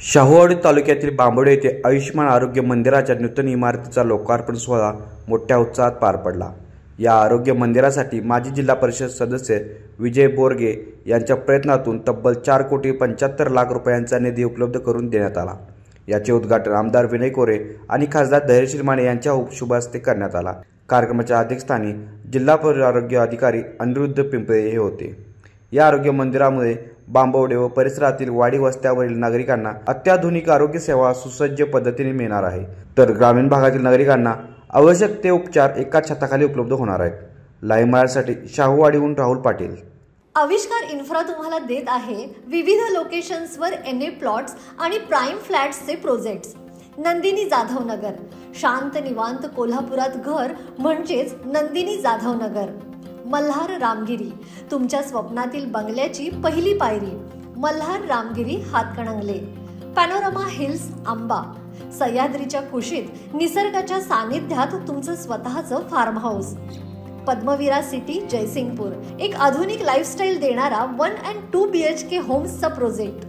शाहूवाडी तालुक्यातील बांबोडे येथे आयुष्यमान आरोग्य मंदिराच्या नूतन इमारतीचा लोकार्पण सोहळा मोठ्या उत्साहात पार पडला। या आरोग्य मंदिरासाठी माजी जिल्हा परिषद सदस्य विजय बोरगे यांच्या प्रयत्नातून तब्बल 4,75,00,000 रुपयांचा निधी उपलब्ध करून देण्यात आला। याचे उद्घाटन आमदार विनय कोरे आणि खासदार धैर्यशील माने यांच्या शुभ हस्ते करण्यात आला। कार्यक्रमाच्या अध्यक्षस्थानी जिल्हा आरोग्य अधिकारी अनिरुद्ध पिंपळे हे होते। या आरोग्य मंदिरामुळे बांबोडे व परिसरातील वाडी वस्त्यावरील नागरिकांना अत्याधुनिक आरोग्य सेवा सुसज्ज पद्धतीने मिळणार आहे, तर ग्रामीण भागातील नागरिकांना आवश्यक ते उपचार एकाच छताखाली उपलब्ध होणार आहेत। लाईव्ह मराठीसाठी शाहूवाडीहून राहुल पाटील। आविष्कार इन्फ्रा तुम्हाला देत आहे विविध लोकेशन्सवर एनए प्लॉट्स आणि प्राइम फ्लॅट्सचे प्रोजेक्ट्स। नंदिनी जाधव नगर, शांत निवांत कोल्हापुरात घर म्हणजेच नंदिनी जाधव नगर। मल्हार रामगिरी, तुमच्या स्वप्नातील बंगल्याची पहिली पायरी। मल्हार रामगिरी हातकणंगले। पॅनोरमा हिल्स आंबा, सह्याद्रीच्या कुशीत निसर्गाच्या सानिध्यात तुमचं स्वतःचं farm house. Padmavira city Jaysingpur, एक आधुनिक लाईफस्टाईल देणारा 1 and 2 BHK होम्सचा प्रोजेक्ट।